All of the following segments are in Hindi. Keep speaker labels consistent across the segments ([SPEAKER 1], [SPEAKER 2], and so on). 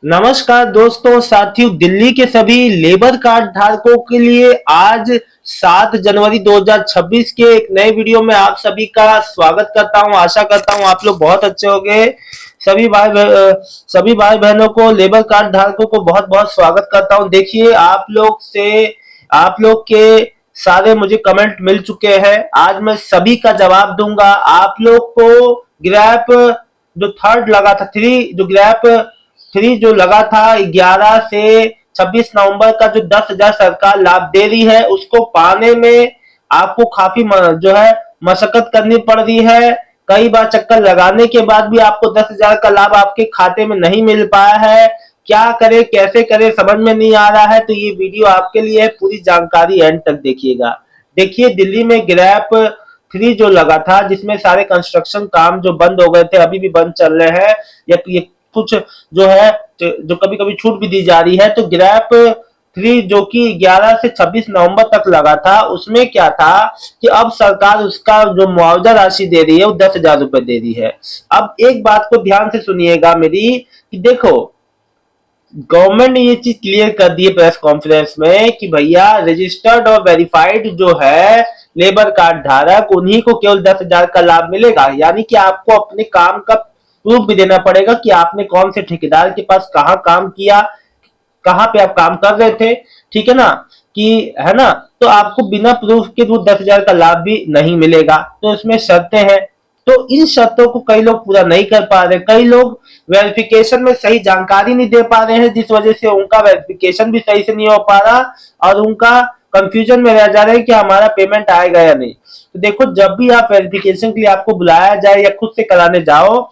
[SPEAKER 1] नमस्कार दोस्तों साथियों, दिल्ली के सभी लेबर कार्ड धारकों के लिए आज 7 जनवरी 2026 के एक नए वीडियो में आप सभी का स्वागत करता हूं। आशा करता हूं आप लोग बहुत अच्छे होंगे। सभी भाई बहनों को, लेबर कार्ड धारकों को बहुत बहुत स्वागत करता हूं। देखिए, आप लोग के सारे मुझे कमेंट मिल चुके हैं। आज मैं सभी का जवाब दूंगा। आप लोग को ग्रैप जो थर्ड लगा था, ग्रैप थ्री जो लगा था 11 से 26 नवंबर का, जो 10,000 सरकार लाभ दे रही है, उसको पाने में आपको काफी जो है मशक्कत करनी पड़ रही है। कई बार चक्कर लगाने के बाद भी आपको 10,000 का लाभ आपके खाते में नहीं मिल पाया है। क्या करे, कैसे करे, समझ में नहीं आ रहा है। तो ये वीडियो आपके लिए है, पूरी जानकारी एंड तक देखिएगा। देखिए, दिल्ली में ग्रैप थ्री जो लगा था, जिसमें सारे कंस्ट्रक्शन काम जो बंद हो गए थे, अभी भी बंद चल रहे हैं, या ये कुछ जो है जो कभी कभी छूट भी दी जा रही है। तो ग्रैप थ्री जो कि 11 से 26 नवंबर तक लगा था, उसमें क्या था कि अब सरकार उसका जो मुआवजा राशि दे रही है वो 10,000 रुपए दे रही है। अब एक बात को ध्यान से सुनिएगा मेरी, कि देखो, गवर्नमेंट ने ये चीज क्लियर कर दी है प्रेस कॉन्फ्रेंस में कि भैया, रजिस्टर्ड और वेरीफाइड जो है लेबर कार्ड धारक, उन्हीं को केवल 10,000 का लाभ मिलेगा। यानी कि आपको अपने काम का प्रूफ भी देना पड़ेगा कि आपने कौन से ठेकेदार के पास कहाँ काम किया, कहाँ पे आप काम कर रहे थे, ठीक है ना, कि है ना। तो आपको बिना प्रूफ के 10,000 का लाभ भी नहीं मिलेगा। तो इसमें शर्तें हैं। तो इन शर्तों को कई लोग पूरा नहीं कर पा रहे, कई लोग वेरिफिकेशन में सही जानकारी नहीं दे पा रहे हैं, जिस वजह से उनका वेरिफिकेशन भी सही से नहीं हो पा रहा और उनका कंफ्यूजन में रह जा रहे हैं कि हमारा पेमेंट आएगा या नहीं। तो देखो, जब भी आप वेरिफिकेशन के लिए आपको बुलाया जाए या खुद से कराने जाओ,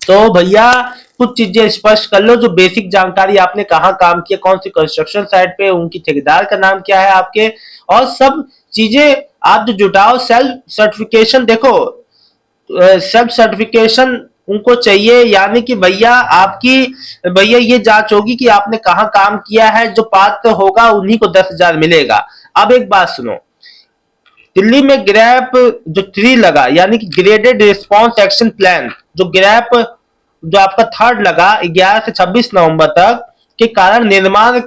[SPEAKER 1] तो भैया कुछ चीजें स्पष्ट कर लो। जो बेसिक जानकारी, आपने कहाँ काम किया, कौन सी कंस्ट्रक्शन साइट पे, उनकी ठेकेदार का नाम क्या है आपके, और सब चीजें आप जो जुटाओ। सेल्फ सर्टिफिकेशन, देखो, सेल्फ सर्टिफिकेशन उनको चाहिए, यानी कि भैया ये जांच होगी कि आपने कहाँ काम किया है। जो पात्र होगा उन्हीं को 10,000 मिलेगा। अब एक बात सुनो, दिल्ली में ग्रैप जो थ्री लगा, यानी कि ग्रेडेड रिस्पॉन्स एक्शन प्लान, जो ग्रैप जो आपका थर्ड लगा 11 से 26 नवंबर तक, के कारण निर्माण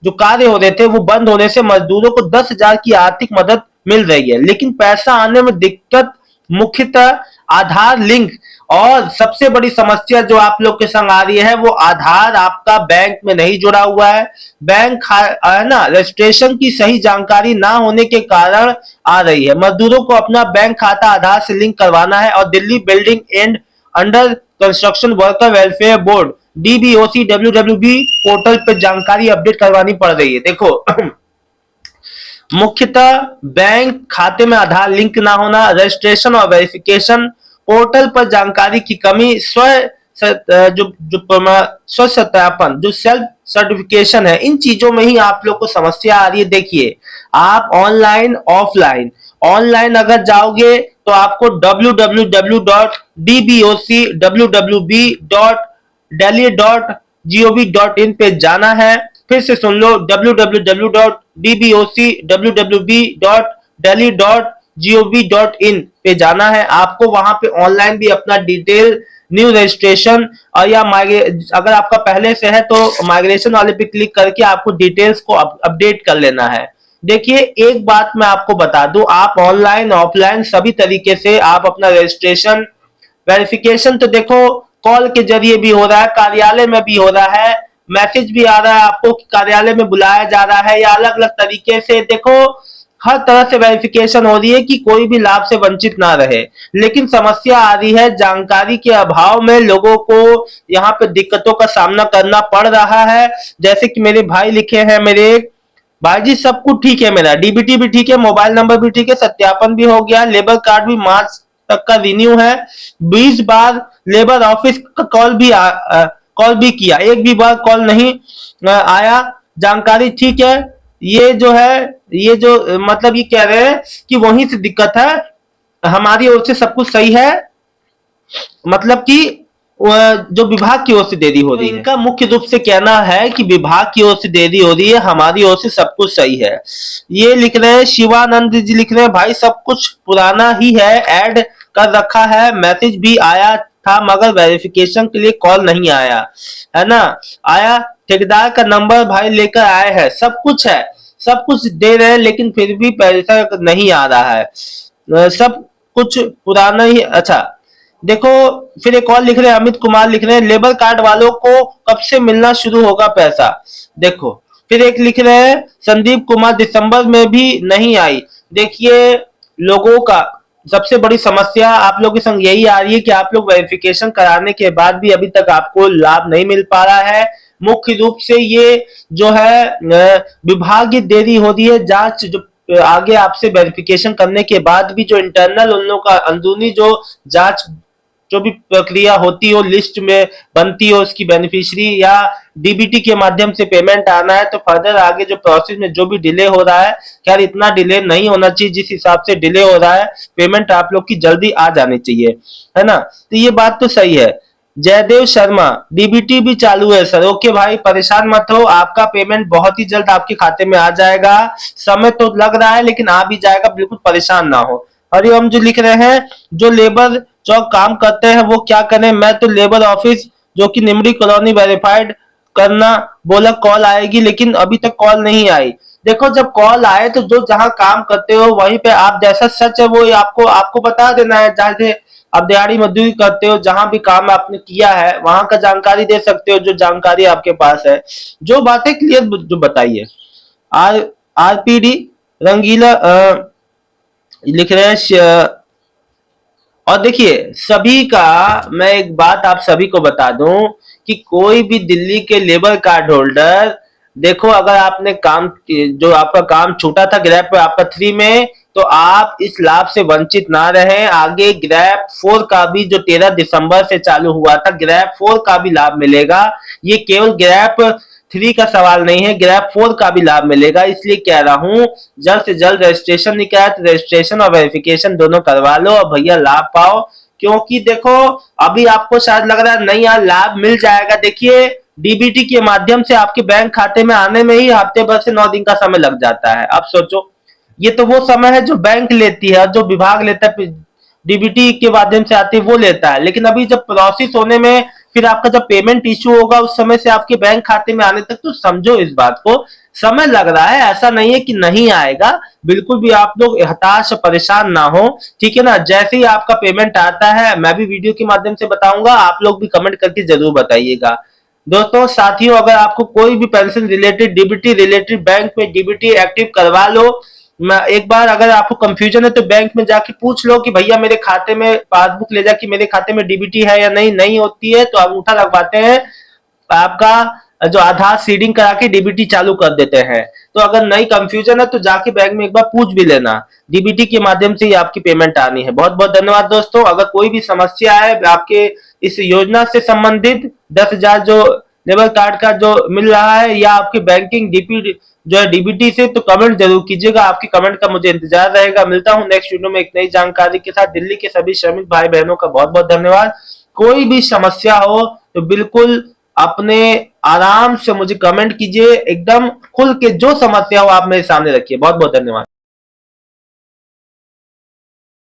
[SPEAKER 1] जो कार्य हो रहे थे वो बंद होने से मजदूरों को 10,000 की आर्थिक मदद मिल रही है। लेकिन पैसा आने में दिक्कत मुख्यतः आधार लिंक, और सबसे बड़ी समस्या जो आप लोग के संग आ रही है, वो आधार आपका बैंक में नहीं जुड़ा हुआ है। है ना, रजिस्ट्रेशन की सही जानकारी ना होने के कारण आ रही है। मजदूरों को अपना बैंक खाता आधार से लिंक करवाना है, और Delhi building and under construction worker welfare board DBOC WWB portal पर जानकारी अपडेट करवानी पड़ रही है। देखो, मुख्यतः बैंक खाते में आधार लिंक ना होना, रजिस्ट्रेशन और वेरिफिकेशन पोर्टल पर जानकारी की कमी, स्व सत्यापन जो सेल्फ सर्टिफिकेशन है, इन चीजों में ही आप लोग को समस्या आ रही है। देखिए, आप ऑनलाइन ऑफलाइन, ऑनलाइन अगर जाओगे तो आपको www.dbocwwb.delhi.gov.in पे जाना है। फिर से सुन लो, www.dbocwwb.delhi.gov.in पे जाना है आपको। वहां पे ऑनलाइन भी अपना डिटेल, न्यू रजिस्ट्रेशन, और या अगर आपका पहले से है तो माइग्रेशन वाले पे क्लिक करके आपको डिटेल्स को अपडेट कर लेना है। देखिए, एक बात मैं आपको बता दूं, आप ऑनलाइन ऑफलाइन सभी तरीके से आप अपना रजिस्ट्रेशन वेरिफिकेशन, तो देखो, कॉल के जरिए भी हो रहा है, कार्यालय में भी हो रहा है, मैसेज भी आ रहा है आपको कि कार्यालय में बुलाया जा रहा है, या अलग अलग तरीके से, देखो, हर तरह से वेरिफिकेशन हो रही है कि कोई भी लाभ से वंचित ना रहे। लेकिन समस्या आ रही है, जानकारी के अभाव में लोगों को यहाँ पे दिक्कतों का सामना करना पड़ रहा है। जैसे कि मेरे भाई लिखे हैं, मेरे भाई जी, सब कुछ ठीक है, मेरा डीबीटी भी ठीक है, मोबाइल नंबर भी ठीक है, सत्यापन भी हो गया, लेबर कार्ड भी मार्च तक का रिन्यू है, 20 बार लेबर ऑफिस का कॉल भी किया, एक भी बार कॉल नहीं आया, जानकारी ठीक है। ये जो है, ये जो मतलब ये कह रहे हैं कि वहीं से दिक्कत है, हमारी ओर से सब कुछ सही है, मतलब कि जो विभाग की ओर से देरी हो रही है। इनका मुख्य रूप से कहना है कि विभाग की ओर से देरी हो रही है, हमारी ओर से सब कुछ सही है। ये लिख रहे हैं, शिवानंद जी लिख रहे हैं, भाई सब कुछ पुराना ही है, ऐड कर रखा है, मैसेज भी आया था मगर वेरिफिकेशन के लिए कॉल नहीं आया, है ना। आया ठेकेदार का नंबर भाई लेकर आए हैं, सब कुछ है, सब कुछ दे रहे हैं, लेकिन फिर भी पैसा नहीं आ रहा है। सब कुछ पुराना ही। अच्छा देखो, फिर एक और लिख रहे हैं, अमित कुमार लिख रहे हैं, लेबर कार्ड वालों को कब से मिलना शुरू होगा पैसा। देखो फिर एक लिख रहे हैं संदीप कुमार, दिसंबर में भी नहीं आई। देखिए लोगों का सबसे बड़ी समस्या आप लोगों के संग यही आ रही है कि आप लोग वेरिफिकेशन कराने के बाद भी अभी तक आपको लाभ नहीं मिल पा रहा है। मुख्य रूप से ये जो है विभागीय देरी हो रही है, जांच जो आगे आपसे वेरिफिकेशन करने के बाद भी जो इंटरनल उन लोगों का अंदरूनी जो जांच जो भी प्रक्रिया होती हो, लिस्ट में बनती हो उसकी बेनिफिशियरी या डीबीटी के माध्यम से पेमेंट आना है, तो फर्दर आगे जो प्रोसेस में जो भी डिले हो रहा है, खैर इतना डिले नहीं होना चाहिए, जिस हिसाब से डिले हो रहा है पेमेंट आप लोग की जल्दी आ जानी चाहिए, है ना। तो ये बात तो सही है। जयदेव शर्मा, डीबीटी भी चालू है सर। ओके भाई, परेशान मत हो, आपका पेमेंट बहुत ही जल्द आपके खाते में आ जाएगा। समय तो लग रहा है लेकिन आ भी जाएगा, बिल्कुल परेशान ना हो। हरिओम जो लिख रहे हैं, जो लेबर चौक काम करते हैं वो क्या करें, मैं तो लेबर ऑफिस जो कि निमरी कॉलोनी वेरीफाइड करना बोला, कॉल आएगी लेकिन अभी तक कॉल नहीं आई। देखो जब कॉल आए तो जो जहां काम करते हो वहीं पे आप, जैसा सच है वो आपको आपको बता देना है। जहां से आप दिहाड़ी मजदूरी करते हो, जहां भी काम आपने किया है वहां का जानकारी दे सकते हो, जो जानकारी आपके पास है, जो बातें क्लियर जो बताइए। आर आरपीडी रंगीला लिख रहे हैं। और देखिए सभी का, मैं एक बात आप सभी को बता दूं कि कोई भी दिल्ली के लेबर कार्ड होल्डर, देखो अगर आपने काम, जो आपका काम छूटा था ग्रैब पे आपका 3 में, तो आप इस लाभ से वंचित ना रहें। आगे ग्रैब 4 का भी जो 13 दिसंबर से चालू हुआ था, ग्रैब 4 का भी लाभ मिलेगा। ये केवल ग्रैब 3 का सवाल नहीं है, ग्रैब 4 का भी लाभ मिलेगा। इसलिए कह रहा हूं जल्द से जल्द रजिस्ट्रेशन निकाल, रजिस्ट्रेशन और वेरिफिकेशन दोनों करवा लो और भैया लाभ पाओ। क्योंकि देखो अभी आपको शायद लग रहा है नहीं यार लाभ मिल जाएगा, देखिए डीबीटी के माध्यम से आपके बैंक खाते में आने में ही हफ्ते भर से 9 दिन का समय लग जाता है। अब सोचो, ये तो वो समय है जो बैंक लेती है, जो विभाग लेता है डीबीटी के माध्यम से आती है वो लेता है, लेकिन अभी जब प्रोसेस होने में, फिर आपका जब पेमेंट इश्यू होगा उस समय से आपके बैंक खाते में आने तक, तो समझो इस बात को समय लग रहा है, ऐसा नहीं है कि नहीं आएगा। बिल्कुल भी आप लोग हताश परेशान ना हो, ठीक है ना। जैसे ही आपका पेमेंट आता है मैं भी वीडियो के माध्यम से बताऊंगा, आप लोग भी कमेंट करके जरूर बताइएगा। दोस्तों साथियों, अगर आपको कोई भी pension related, DBT related, bank में डीबीटी एक्टिव करवा लो, मैं एक बार, अगर आपको कंफ्यूजन है तो बैंक में जाके पूछ लो कि भैया मेरे खाते में पासबुक ले जाके मेरे खाते में डीबीटी है या नहीं, नहीं होती है तो अंगूठा लगवाते हैं, आपका जो आधार सीडिंग करा के डीबीटी चालू कर देते हैं। तो अगर नई कंफ्यूजन है तो जाके बैंक में एक बार पूछ भी लेना, डीबीटी के माध्यम से ही आपकी पेमेंट आनी है। बहुत बहुत धन्यवाद दोस्तों। अगर कोई भी समस्या है आपके इस योजना से संबंधित, 10,000 जो लेबर कार्ड का जो मिल रहा है, या आपकी बैंकिंग डीपी जो है डीबीटी से, तो कमेंट जरूर कीजिएगा, आपकी कमेंट का मुझे इंतजार रहेगा। मिलता हूं नेक्स्ट वीडियो में एक नई जानकारी के साथ। दिल्ली के सभी श्रमिक भाई बहनों का बहुत बहुत धन्यवाद। कोई भी समस्या हो तो बिल्कुल अपने आराम से मुझे कमेंट कीजिए, एकदम खुल के जो समस्या हो आप मेरे सामने रखिए। बहुत बहुत धन्यवाद।